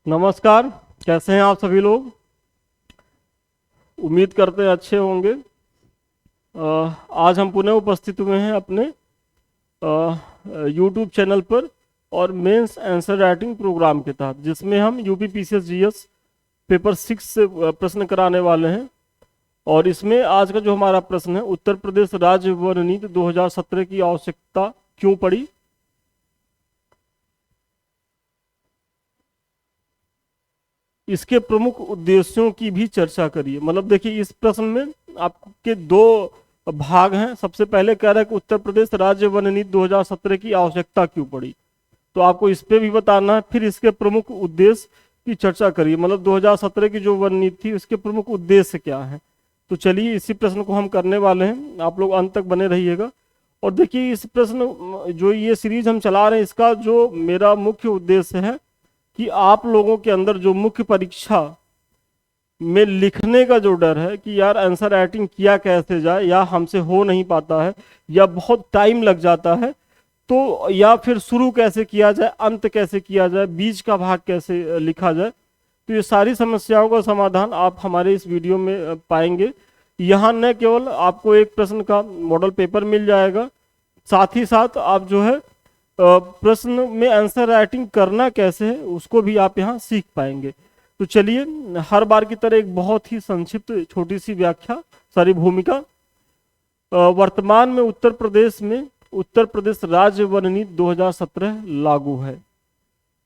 नमस्कार। कैसे हैं आप सभी लोग? उम्मीद करते हैं अच्छे होंगे। आज हम पुनः उपस्थित हुए हैं अपने यूट्यूब चैनल पर और मेंस आंसर राइटिंग प्रोग्राम के तहत, जिसमें हम यूपी पीसीएस जीएस पेपर 6 से प्रश्न कराने वाले हैं। और इसमें आज का जो हमारा प्रश्न है, उत्तर प्रदेश राज्य वन नीति 2017 की आवश्यकता क्यों पड़ी। इसके प्रमुख उद्देश्यों की भी चर्चा करिए। मतलब देखिए, इस प्रश्न में आपके दो भाग हैं। सबसे पहले कह रहा है कि उत्तर प्रदेश राज्य वन नीति 2017 की आवश्यकता क्यों पड़ी, तो आपको इस पे भी बताना है। फिर इसके प्रमुख उद्देश्य की चर्चा करिए, मतलब 2017 की जो वन नीति थी उसके प्रमुख उद्देश्य क्या है। तो चलिए, इसी प्रश्न को हम करने वाले हैं। आप लोग अंत तक बने रहिएगा। और देखिए, इस प्रश्न जो ये सीरीज हम चला रहे हैं, इसका जो मेरा मुख्य उद्देश्य है कि आप लोगों के अंदर जो मुख्य परीक्षा में लिखने का जो डर है कि यार आंसर राइटिंग किया कैसे जाए, या हमसे हो नहीं पाता है, या बहुत टाइम लग जाता है, तो या फिर शुरू कैसे किया जाए, अंत कैसे किया जाए, बीच का भाग कैसे लिखा जाए, तो ये सारी समस्याओं का समाधान आप हमारे इस वीडियो में पाएंगे। यहाँ न केवल आपको एक प्रश्न का मॉडल पेपर मिल जाएगा, साथ ही साथ आप जो है प्रश्न में आंसर राइटिंग करना कैसे है उसको भी आप यहाँ सीख पाएंगे। तो चलिए, हर बार की तरह एक बहुत ही संक्षिप्त छोटी सी व्याख्या, सारी भूमिका। वर्तमान में उत्तर प्रदेश राज्य वन नीति 2017 लागू है।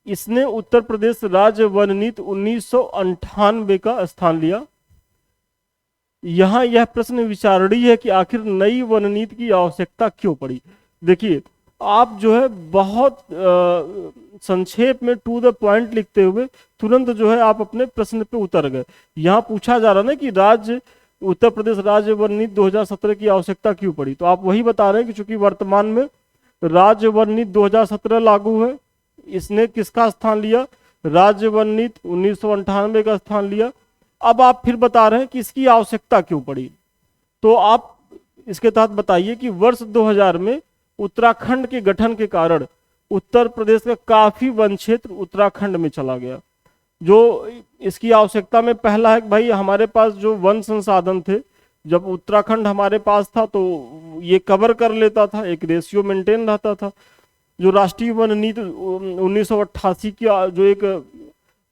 इसने उत्तर प्रदेश राज्य वन नीति 1998 का स्थान लिया। यहाँ यह प्रश्न विचारणीय है कि आखिर नई वन नीति की आवश्यकता क्यों पड़ी। देखिए, आप जो है बहुत संक्षेप में टू द पॉइंट लिखते हुए तुरंत जो है आप अपने प्रश्न पे उतर गए। यहाँ पूछा जा रहा ना कि उत्तर प्रदेश राज्य वन नीति 2017 की आवश्यकता क्यों पड़ी, तो आप वही बता रहे हैं कि चूंकि वर्तमान में राज्य वन नीति 2017 लागू है, इसने किसका स्थान लिया, राज्य वन नीति 1998 का स्थान लिया। अब आप फिर बता रहे हैं कि इसकी आवश्यकता क्यों पड़ी। तो आप इसके तहत बताइए कि वर्ष 2000 में उत्तराखंड के गठन के कारण उत्तर प्रदेश का काफी वन क्षेत्र उत्तराखंड में चला गया। जो इसकी आवश्यकता में पहला है कि भाई हमारे पास जो वन संसाधन थे, जब उत्तराखंड हमारे पास था तो ये कवर कर लेता था, एक रेशियो मेंटेन रहता था। जो राष्ट्रीय वन नीति 1988 की जो एक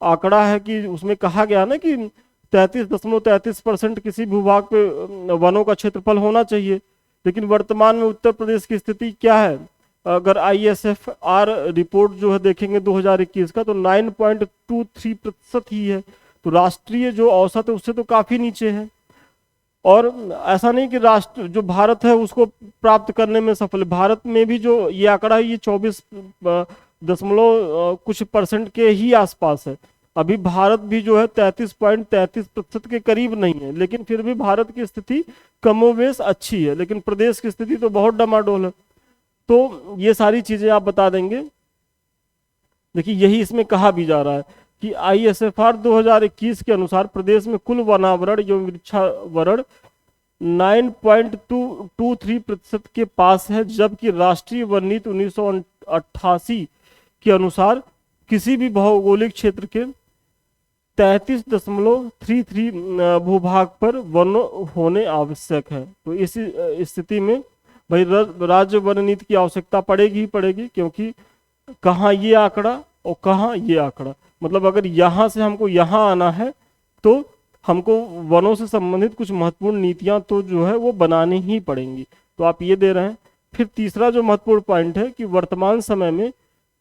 आंकड़ा है कि उसमें कहा गया ना कि 33.33% किसी भूभाग पे वनों का क्षेत्रफल होना चाहिए। लेकिन वर्तमान में उत्तर प्रदेश की स्थिति क्या है, अगर ISFR रिपोर्ट जो है देखेंगे 2021 का, तो 9.23% ही है। तो राष्ट्रीय जो औसत है उससे तो काफी नीचे है। और ऐसा नहीं कि राष्ट्र जो भारत है उसको प्राप्त करने में सफल है। भारत में भी जो ये आंकड़ा है, ये 24 कुछ परसेंट के ही आसपास है। अभी भारत भी जो है 33.33% के करीब नहीं है, लेकिन फिर भी भारत की स्थिति कमोवेश अच्छी है, लेकिन प्रदेश की स्थिति तो बहुत डमाडोल है। तो ये सारी चीजें आप बता देंगे। देखिए, यही इसमें कहा भी जा रहा है कि ISFR 2021 के अनुसार प्रदेश में कुल वनावरण एवं वृक्षावरण 9.23% के पास है, जबकि राष्ट्रीय वन नीति 1988 के अनुसार किसी भी भौगोलिक क्षेत्र के 33.33 भूभाग पर वन होने आवश्यक है। तो इस स्थिति में भाई राज्य वन नीति की आवश्यकता पड़ेगी ही पड़ेगी, क्योंकि कहाँ ये आंकड़ा और कहाँ ये आंकड़ा, मतलब अगर यहाँ से हमको यहाँ आना है तो हमको वनों से संबंधित कुछ महत्वपूर्ण नीतियां तो जो है वो बनानी ही पड़ेंगी। तो आप ये दे रहे हैं। फिर तीसरा जो महत्वपूर्ण पॉइंट है कि वर्तमान समय में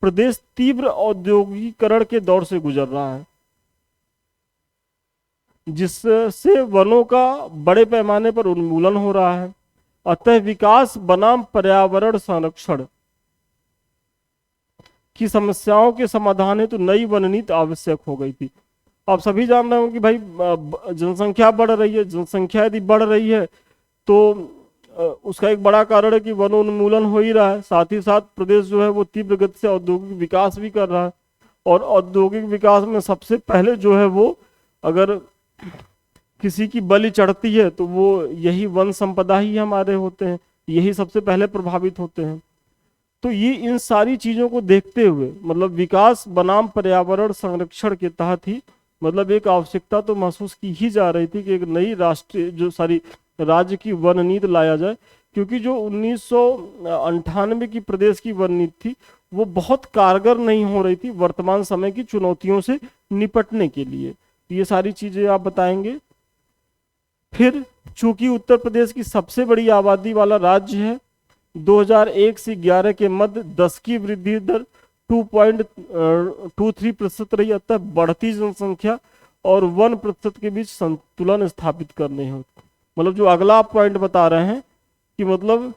प्रदेश तीव्र औद्योगिकरण के दौर से गुजर रहा है, जिससे वनों का बड़े पैमाने पर उन्मूलन हो रहा है। अतः विकास बनाम पर्यावरण संरक्षण की समस्याओं के समाधान हेतु तो नई वन नीति आवश्यक हो गई थी। आप सभी जान रहे हो कि भाई जनसंख्या बढ़ रही है। जनसंख्या यदि बढ़ रही है तो उसका एक बड़ा कारण है कि वनोन्मूलन हो ही रहा है। साथ ही साथ प्रदेश जो है वो तीव्र गति से औद्योगिक विकास भी कर रहा है, और औद्योगिक विकास में सबसे पहले जो है वो अगर किसी की बलि चढ़ती है तो वो यही वन संपदा ही हमारे होते हैं, यही सबसे पहले प्रभावित होते हैं। तो ये इन सारी चीजों को देखते हुए मतलब विकास बनाम पर्यावरण संरक्षण के तहत ही मतलब एक आवश्यकता तो महसूस की ही जा रही थी कि एक नई राष्ट्रीय जो सारी राज्य की वन नीति लाया जाए, क्योंकि जो 1998 की प्रदेश की वन नीति थी वो बहुत कारगर नहीं हो रही थी वर्तमान समय की चुनौतियों से निपटने के लिए। ये सारी चीजें आप बताएंगे। फिर चूंकि उत्तर प्रदेश की सबसे बड़ी आबादी वाला राज्य है, 2001 से 11 के मध्य 10 की वृद्धि दर 2.23% रही, अतः बढ़ती जनसंख्या और 1% के बीच संतुलन स्थापित करने हो। मतलब जो अगला आप पॉइंट बता रहे हैं कि मतलब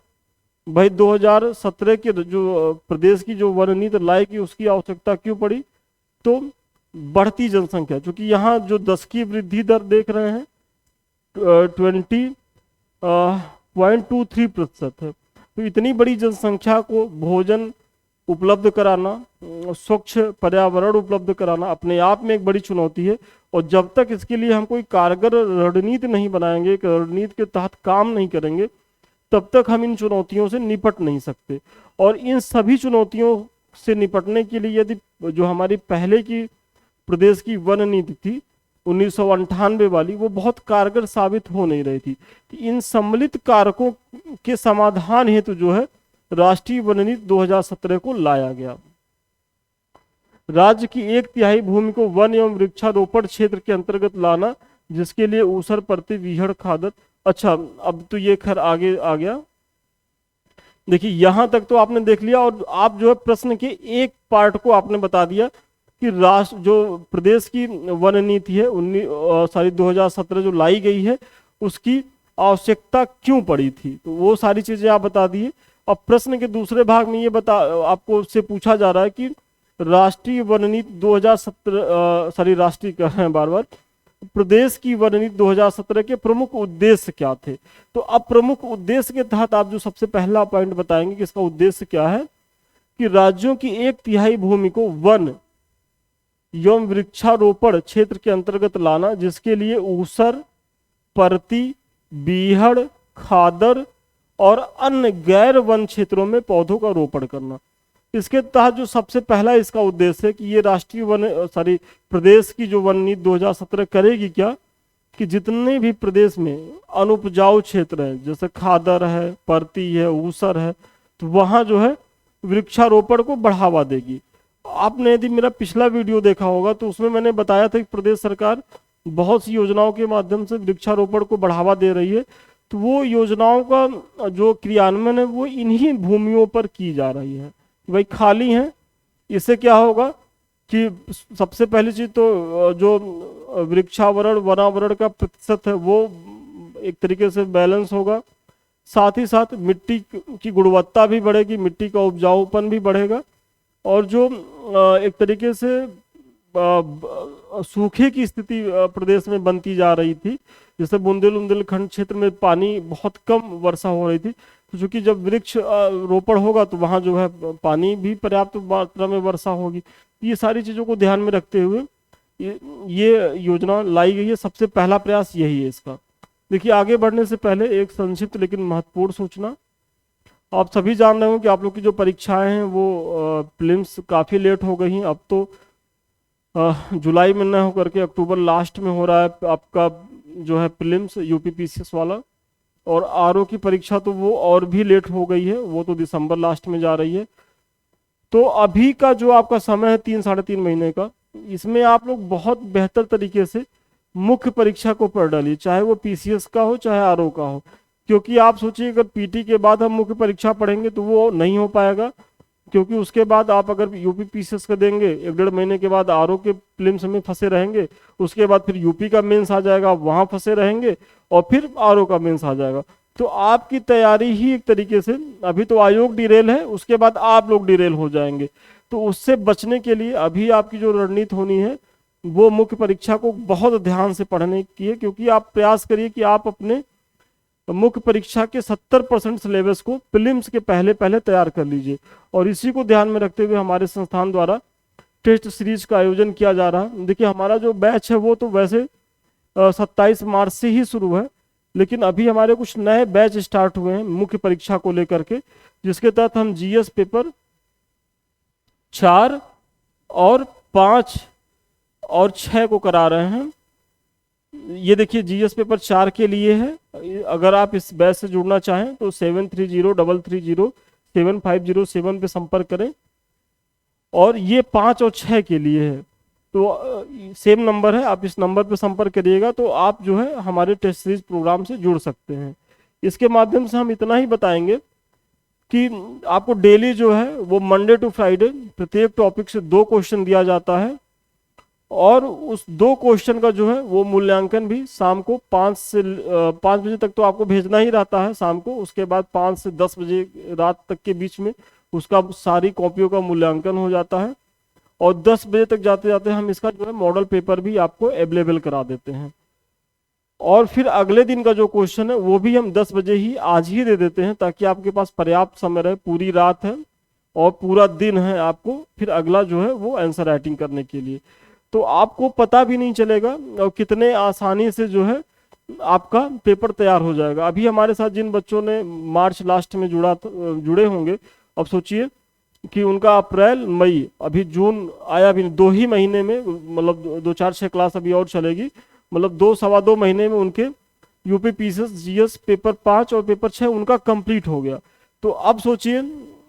भाई 2017 के जो प्रदेश की जो वन नीति लाई की उसकी आवश्यकता क्यों पड़ी, तो बढ़ती जनसंख्या, क्योंकि यहाँ जो 10 की वृद्धि दर देख रहे हैं 20.23% है। तो इतनी बड़ी जनसंख्या को भोजन उपलब्ध कराना, स्वच्छ पर्यावरण उपलब्ध कराना अपने आप में एक बड़ी चुनौती है, और जब तक इसके लिए हम कोई कारगर रणनीति नहीं बनाएंगे, एक रणनीति के तहत काम नहीं करेंगे, तब तक हम इन चुनौतियों से निपट नहीं सकते। और इन सभी चुनौतियों से निपटने के लिए यदि जो हमारी पहले की प्रदेश की वन नीति थी 1998 वाली, वो बहुत कारगर साबित हो नहीं रही थी। इन सम्मिलित कारकों के समाधान हेतु जो है राष्ट्रीय वन नीति 2017 को लाया गया। राज्य की 1/3 भूमि को वन एवं वृक्षारोपण क्षेत्र के अंतर्गत लाना, जिसके लिए ऊसर परती बीहड़ खादर। अच्छा, अब तो ये खैर आगे आ गया। देखिए यहां तक तो आपने देख लिया, और आप जो है प्रश्न के एक पार्ट को आपने बता दिया कि राष्ट्र जो प्रदेश की वन नीति है 2017 जो लाई गई है उसकी आवश्यकता क्यों पड़ी थी, तो वो सारी चीजें आप बता दिए। अब प्रश्न के दूसरे भाग में ये आपको उससे पूछा जा रहा है कि राष्ट्रीय वन नीति 2017 राष्ट्रीय कह रहे हैं बार बार, प्रदेश की वन नीति 2017 के प्रमुख उद्देश्य क्या थे। तो अब प्रमुख उद्देश्य के तहत आप जो सबसे पहला पॉइंट बताएंगे कि इसका उद्देश्य क्या है, कि राज्यों की 1/3 भूमि को वन एवं वृक्षारोपण क्षेत्र के अंतर्गत लाना, जिसके लिए ऊसर, परती, बीहड़, खादर और अन्य गैर वन क्षेत्रों में पौधों का रोपण करना। इसके तहत जो सबसे पहला इसका उद्देश्य है कि ये राष्ट्रीय प्रदेश की जो वन नीति 2017 करेगी क्या, कि जितने भी प्रदेश में अनुपजाऊ क्षेत्र है, जैसे खादर है, परती है, ऊसर है, तो वहां जो है वृक्षारोपण को बढ़ावा देगी। आपने यदि मेरा पिछला वीडियो देखा होगा तो उसमें मैंने बताया था कि प्रदेश सरकार बहुत सी योजनाओं के माध्यम से वृक्षारोपण को बढ़ावा दे रही है। तो वो योजनाओं का जो क्रियान्वयन है वो इन्हीं भूमियों पर की जा रही है। भाई खाली हैं, इससे क्या होगा कि सबसे पहली चीज तो जो वृक्षावरण वनावरण का प्रतिशत है वो एक तरीके से बैलेंस होगा, साथ ही साथ मिट्टी की गुणवत्ता भी बढ़ेगी, मिट्टी का उपजाऊपन भी बढ़ेगा, और जो एक तरीके से सूखे की स्थिति प्रदेश में बनती जा रही थी, जैसे बुंदेलखंड क्षेत्र में पानी बहुत कम वर्षा हो रही थी, तो चूंकि जब वृक्ष रोपण होगा तो वहाँ जो है पानी भी पर्याप्त मात्रा में वर्षा होगी। ये सारी चीज़ों को ध्यान में रखते हुए ये योजना लाई गई है। सबसे पहला प्रयास यही है इसका। देखिए आगे बढ़ने से पहले एक संक्षिप्त लेकिन महत्वपूर्ण सूचना। आप सभी जान रहे हो कि आप लोग की जो परीक्षाएं हैं वो प्रीलिम्स काफ़ी लेट हो गई हैं। अब तो जुलाई में न होकर के अक्टूबर लास्ट में हो रहा है आपका जो है प्रीलिम्स यूपीपीसीएस वाला, और आरओ की परीक्षा तो वो और भी लेट हो गई है, वो तो दिसंबर लास्ट में जा रही है। तो अभी का जो आपका समय है 3-3.5 महीने का, इसमें आप लोग बहुत बेहतर तरीके से मुख्य परीक्षा को पढ़ डालिए, चाहे वो पीसीएस का हो चाहे आरओ का हो। क्योंकि आप सोचिए अगर पीटी के बाद हम मुख्य परीक्षा पढ़ेंगे तो वो नहीं हो पाएगा, क्योंकि उसके बाद आप अगर यूपी पीसीएस का देंगे 1-1.5 महीने के बाद आरओ के प्रीलिम्स में फंसे रहेंगे, उसके बाद फिर यूपी का मेंस आ जाएगा, आप वहाँ फंसे रहेंगे, और फिर आरओ का मेंस आ जाएगा। तो आपकी तैयारी ही एक तरीके से, अभी तो आयोग डिरेल है, उसके बाद आप लोग डिरेल हो जाएंगे। तो उससे बचने के लिए अभी आपकी जो रणनीति होनी है वो मुख्य परीक्षा को बहुत ध्यान से पढ़ने की है, क्योंकि आप प्रयास करिए कि आप अपने मुख्य परीक्षा के 70% सिलेबस को प्रीलिम्स के पहले पहले तैयार कर लीजिए। और इसी को ध्यान में रखते हुए हमारे संस्थान द्वारा टेस्ट सीरीज का आयोजन किया जा रहा है। देखिए हमारा जो बैच है वो तो वैसे 27 मार्च से ही शुरू है, लेकिन अभी हमारे कुछ नए बैच स्टार्ट हुए हैं मुख्य परीक्षा को लेकर के, जिसके तहत हम जीएस पेपर 4 और 5 और 6 को करा रहे हैं। ये देखिए जीएस पेपर 4 के लिए है। अगर आप इस बैच से जुड़ना चाहें तो 7303307507 पे संपर्क करें। और ये 5 और 6 के लिए है, तो सेम नंबर है, आप इस नंबर पे संपर्क करिएगा तो आप जो है हमारे टेस्ट सीरीज प्रोग्राम से जुड़ सकते हैं। इसके माध्यम से हम इतना ही बताएंगे कि आपको डेली जो है वो मंडे टू फ्राइडे प्रत्येक टॉपिक से 2 क्वेश्चन दिया जाता है, और उस 2 क्वेश्चन का जो है वो मूल्यांकन भी शाम को 5 बजे तक तो आपको भेजना ही रहता है शाम को। उसके बाद 5 से 10 बजे रात तक के बीच में उसका सारी कॉपियों का मूल्यांकन हो जाता है, और 10 बजे तक जाते जाते हम इसका जो है मॉडल पेपर भी आपको अवेलेबल करा देते हैं। और फिर अगले दिन का जो क्वेश्चन है वो भी हम 10 बजे ही आज ही दे देते हैं, ताकि आपके पास पर्याप्त समय रहे, पूरी रात है और पूरा दिन है आपको फिर अगला जो है वो आंसर राइटिंग करने के लिए। तो आपको पता भी नहीं चलेगा और कितने आसानी से जो है आपका पेपर तैयार हो जाएगा। अभी हमारे साथ जिन बच्चों ने मार्च लास्ट में जुड़े होंगे, अब सोचिए कि उनका अप्रैल मई अभी जून आया भी 2 ही महीने में, मतलब 2 4 6 क्लास अभी और चलेगी, मतलब 2 सवा 2 महीने में उनके यूपी पीसीएस जीएस पेपर 5 और पेपर 6 उनका कंप्लीट हो गया। तो अब सोचिए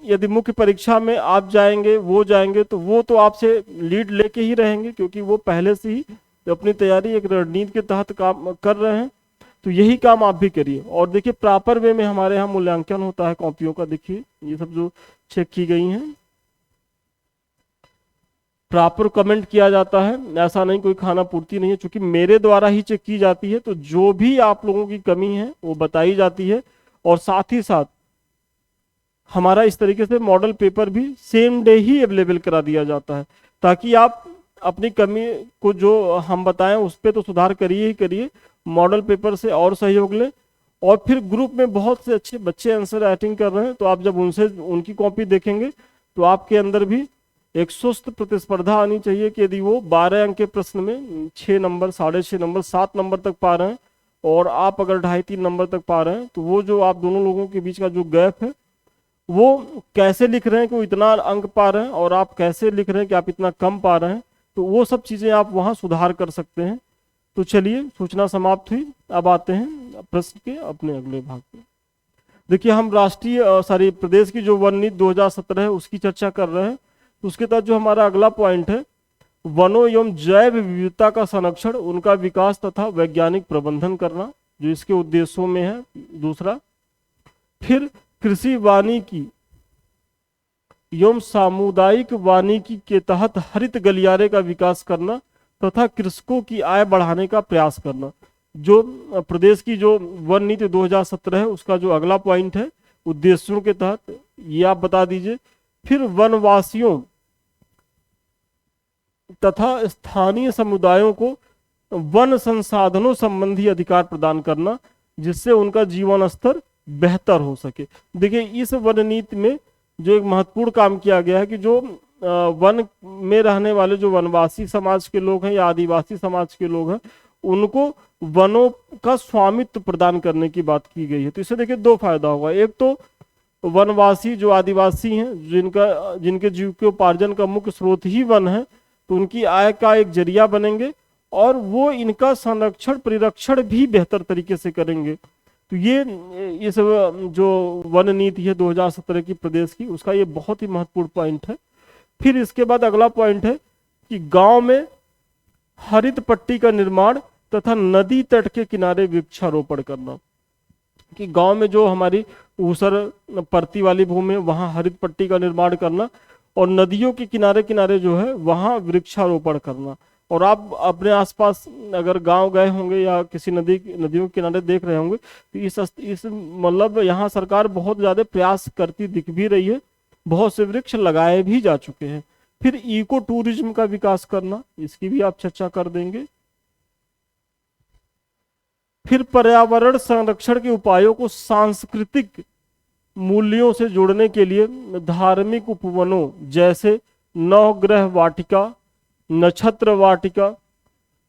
यदि मुख्य परीक्षा में आप जाएंगे, वो जाएंगे, तो वो तो आपसे लीड लेके ही रहेंगे, क्योंकि वो पहले से ही अपनी तैयारी एक रणनीति के तहत काम कर रहे हैं। तो यही काम आप भी करिए। और देखिए प्रॉपर वे में हमारे यहाँ मूल्यांकन होता है कॉपियों का। देखिए ये सब जो चेक की गई हैं प्रॉपर कमेंट किया जाता है, ऐसा नहीं कोई खाना पूर्ति नहीं है, क्योंकि मेरे द्वारा ही चेक की जाती है। तो जो भी आप लोगों की कमी है वो बताई जाती है, और साथ ही साथ हमारा इस तरीके से मॉडल पेपर भी सेम डे ही अवेलेबल करा दिया जाता है, ताकि आप अपनी कमी को जो हम बताएं उस पर तो सुधार करिए ही करिए, मॉडल पेपर से और सहयोग लें। और फिर ग्रुप में बहुत से अच्छे बच्चे आंसर राइटिंग कर रहे हैं, तो आप जब उनसे उनकी कॉपी देखेंगे तो आपके अंदर भी एक सुस्त प्रतिस्पर्धा आनी चाहिए कि यदि वो 12 अंक के प्रश्न में 6 नंबर, 6.5 नंबर, 7 नंबर तक पा रहे हैं, और आप अगर 2.5-3 नंबर तक पा रहे हैं, तो वो जो आप दोनों लोगों के बीच का जो गैप है वो कैसे लिख रहे हैं कि वो इतना अंक पा रहे हैं, और आप कैसे लिख रहे हैं कि आप इतना कम पा रहे हैं, तो वो सब चीज़ें आप वहाँ सुधार कर सकते हैं। तो चलिए सूचना समाप्त हुई, अब आते हैं प्रश्न के अपने अगले भाग पे। देखिए हम प्रदेश की जो वन नीति 2017 है उसकी चर्चा कर रहे हैं। तो उसके तहत जो हमारा अगला पॉइंट है, वनों एवं जैव विविधता का संरक्षण, उनका विकास तथा वैज्ञानिक प्रबंधन करना, जो इसके उद्देश्यों में है दूसरा। फिर कृषि वानिकी एवं सामुदायिक वानिकी के तहत हरित गलियारे का विकास करना तथा कृषकों की आय बढ़ाने का प्रयास करना। जो प्रदेश की जो वन नीति 2017 है उसका जो अगला पॉइंट है उद्देश्यों के तहत, ये आप बता दीजिए। फिर वनवासियों तथा स्थानीय समुदायों को वन संसाधनों संबंधी अधिकार प्रदान करना, जिससे उनका जीवन स्तर बेहतर हो सके। देखिए इस वन नीति में जो एक महत्वपूर्ण काम किया गया है कि जो वन में रहने वाले जो वनवासी समाज के लोग हैं या आदिवासी समाज के लोग हैं, उनको वनों का स्वामित्व प्रदान करने की बात की गई है। तो इससे देखिए 2 फायदा होगा। एक तो वनवासी जो आदिवासी हैं, जिनके जीविकोपार्जन का मुख्य स्रोत ही वन है, तो उनकी आय का एक जरिया बनेंगे, और वो इनका संरक्षण परिरक्षण भी बेहतर तरीके से करेंगे। तो ये इस जो वन नीति है 2017 की प्रदेश की, उसका ये बहुत ही महत्वपूर्ण पॉइंट है। फिर इसके बाद अगला पॉइंट है कि गांव में हरित पट्टी का निर्माण तथा नदी तट के किनारे वृक्षारोपण करना, कि गांव में जो हमारी ऊसर परती वाली भूमि है वहां हरित पट्टी का निर्माण करना, और नदियों के किनारे किनारे जो है वहां वृक्षारोपण करना। और आप अपने आसपास अगर गांव गए होंगे या किसी नदियों के किनारे देख रहे होंगे, तो इस मतलब यहाँ सरकार बहुत ज्यादा प्रयास करती दिख भी रही है, बहुत से वृक्ष लगाए भी जा चुके हैं। फिर इको टूरिज्म का विकास करना, इसकी भी आप चर्चा कर देंगे। फिर पर्यावरण संरक्षण के उपायों को सांस्कृतिक मूल्यों से जोड़ने के लिए धार्मिक उपवनों जैसे नवग्रह वाटिका, नक्षत्र वाटिका,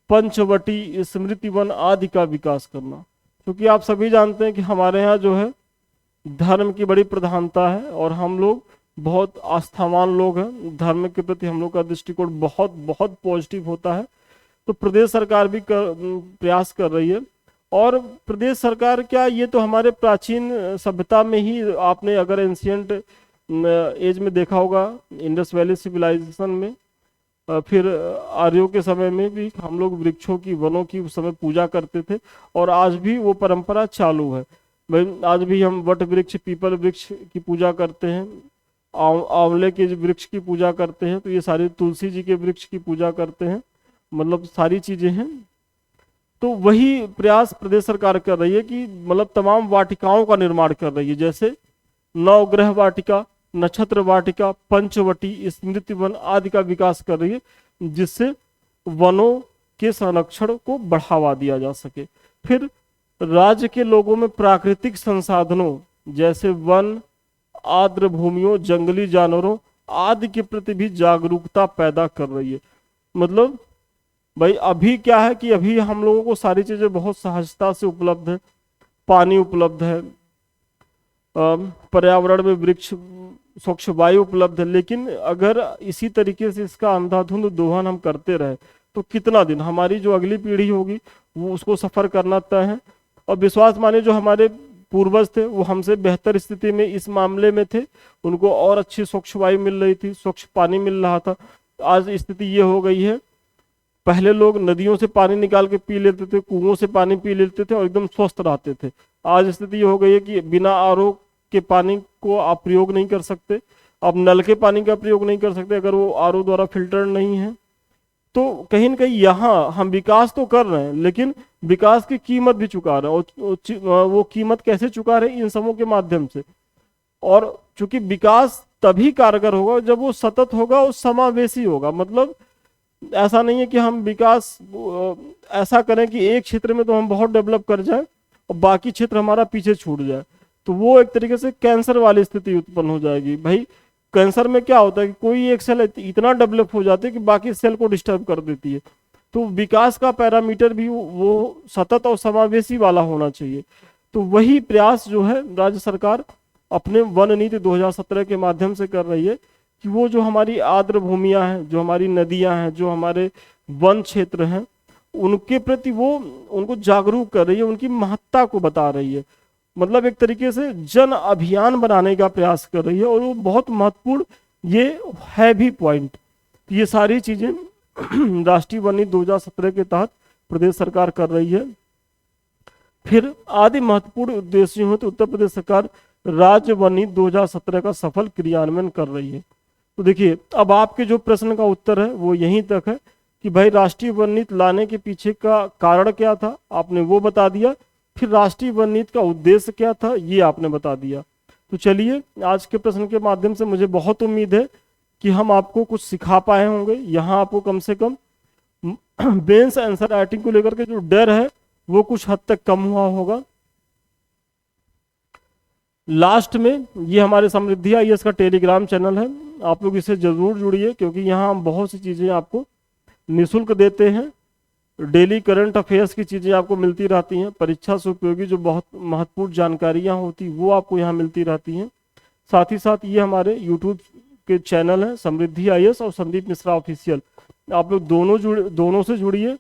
पंचवटी, स्मृति वन आदि का विकास करना। क्योंकि आप सभी जानते हैं कि हमारे यहाँ जो है धर्म की बड़ी प्रधानता है, और हम लोग बहुत आस्थावान लोग हैं, धर्म के प्रति हम लोग का दृष्टिकोण बहुत बहुत पॉजिटिव होता है। तो प्रदेश सरकार भी प्रयास कर रही है। और प्रदेश सरकार क्या, ये तो हमारे प्राचीन सभ्यता में ही, आपने अगर एंशियंट एज में देखा होगा, इंडस वैली सिविलाइजेशन में, फिर आर्यों के समय में भी हम लोग वृक्षों की, वनों की उस समय पूजा करते थे, और आज भी वो परंपरा चालू है भाई। आज भी हम वट वृक्ष, पीपल वृक्ष की पूजा करते हैं, आंवले के वृक्ष की पूजा करते हैं, तो ये सारी, तुलसी जी के वृक्ष की पूजा करते हैं, मतलब सारी चीजें हैं। तो वही प्रयास प्रदेश सरकार कर रही है कि मतलब तमाम वाटिकाओं का निर्माण कर रही है, जैसे नवग्रह वाटिका, नक्षत्र वाटिका, पंचवटी, स्मृति वन आदि का विकास कर रही है, जिससे वनों के संरक्षण को बढ़ावा दिया जा सके। फिर राज्य के लोगों में प्राकृतिक संसाधनों जैसे वन, आर्द्र भूमियों, जंगली जानवरों आदि के प्रति भी जागरूकता पैदा कर रही है। मतलब भाई अभी क्या है कि अभी हम लोगों को सारी चीजें बहुत सहजता से उपलब्ध है, पानी उपलब्ध है, पर्यावरण में वृक्ष, स्वच्छ वायु उपलब्ध है, लेकिन अगर इसी तरीके से इसका अंधाधुंध दोहन हम करते रहे तो कितना दिन हमारी जो अगली पीढ़ी होगी वो उसको सफर करना तय है। और विश्वास माने जो हमारे पूर्वज थे वो हमसे बेहतर स्थिति में इस मामले में थे, उनको और अच्छी स्वच्छ वायु मिल रही थी, स्वच्छ पानी मिल रहा था। आज स्थिति ये हो गई है, पहले लोग नदियों से पानी निकाल के पी लेते थे, कुओं से पानी पी लेते थे और एकदम स्वस्थ रहते थे। आज स्थिति ये हो गई है कि बिना आरओ के पानी को आप प्रयोग नहीं कर सकते, आप नल के पानी का प्रयोग नहीं कर सकते अगर वो आरओ द्वारा फिल्टर नहीं है। तो कहीं ना कहीं यहाँ हम विकास तो कर रहे हैं, लेकिन विकास की कीमत भी चुका रहे हैं, और वो कीमत कैसे चुका रहे हैं, इन सबों के माध्यम से। और चूंकि विकास तभी कारगर होगा जब वो सतत होगा और समावेशी होगा। मतलब ऐसा नहीं है कि हम विकास ऐसा करें कि एक क्षेत्र में तो हम बहुत डेवलप कर जाए और बाकी क्षेत्र हमारा पीछे छूट जाए, तो वो एक तरीके से कैंसर वाली स्थिति उत्पन्न हो जाएगी। भाई कैंसर में क्या होता है कि कोई एक सेल इतना डेवलप हो जाती है कि बाकी सेल को डिस्टर्ब कर देती है। तो विकास का पैरामीटर भी वो सतत और समावेशी वाला होना चाहिए। तो वही प्रयास जो है राज्य सरकार अपने वन नीति 2017 के माध्यम से कर रही है कि वो जो हमारी आर्द्र भूमियां हैं, जो हमारी नदियां हैं, जो हमारे वन क्षेत्र हैं, उनके प्रति वो उनको जागरूक कर रही है, उनकी महत्ता को बता रही है। मतलब एक तरीके से जन अभियान बनाने का प्रयास कर रही है, और वो बहुत महत्वपूर्ण ये है भी पॉइंट। ये सारी चीजें राष्ट्रीय वन नीति 2017 के तहत प्रदेश सरकार कर रही है। फिर आदि महत्वपूर्ण उद्देश्यों हेतु उत्तर प्रदेश सरकार राज्य वन नीति 2017 का सफल क्रियान्वयन कर रही है। तो देखिए, अब आपके जो प्रश्न का उत्तर है वो यहीं तक है कि भाई राष्ट्रीय वन नीति लाने के पीछे का कारण क्या था, आपने वो बता दिया। फिर राष्ट्रीय वन नीति का उद्देश्य क्या था, ये आपने बता दिया। तो चलिए, आज के प्रश्न के माध्यम से मुझे बहुत उम्मीद है कि हम आपको कुछ सिखा पाए होंगे। यहाँ आपको कम से कम बेंस आंसर राइटिंग को लेकर के जो डर है वो कुछ हद तक कम हुआ होगा। लास्ट में ये हमारे समृद्धि आईएएस का टेलीग्राम चैनल है, आप लोग इससे जरूर जुड़िए, क्योंकि यहाँ हम बहुत सी चीज़ें आपको निःशुल्क देते हैं। डेली करंट अफेयर्स की चीज़ें आपको मिलती रहती हैं, परीक्षा से उपयोगी जो बहुत महत्वपूर्ण जानकारियाँ होती वो आपको यहाँ मिलती रहती हैं। साथ ही साथ ये हमारे यूट्यूब के चैनल हैं समृद्धि आईएएस और संदीप मिश्रा ऑफिशियल, आप लोग दोनों से जुड़िए,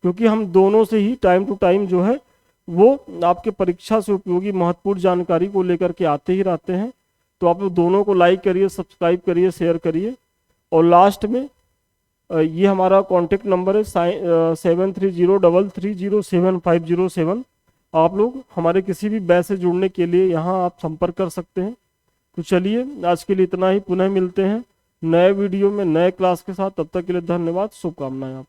क्योंकि हम दोनों से ही टाइम टू टाइम जो है वो आपके परीक्षा से उपयोगी महत्वपूर्ण जानकारी को लेकर के आते ही रहते हैं। तो आप लोग दोनों को लाइक करिए, सब्सक्राइब करिए, शेयर करिए। और लास्ट में ये हमारा कॉन्टेक्ट नंबर है 7303307507। आप लोग हमारे किसी भी बैच से जुड़ने के लिए यहाँ आप संपर्क कर सकते हैं। तो चलिए, आज के लिए इतना ही, पुनः मिलते हैं नए वीडियो में नए क्लास के साथ। तब तक के लिए धन्यवाद, शुभकामनाएं। आप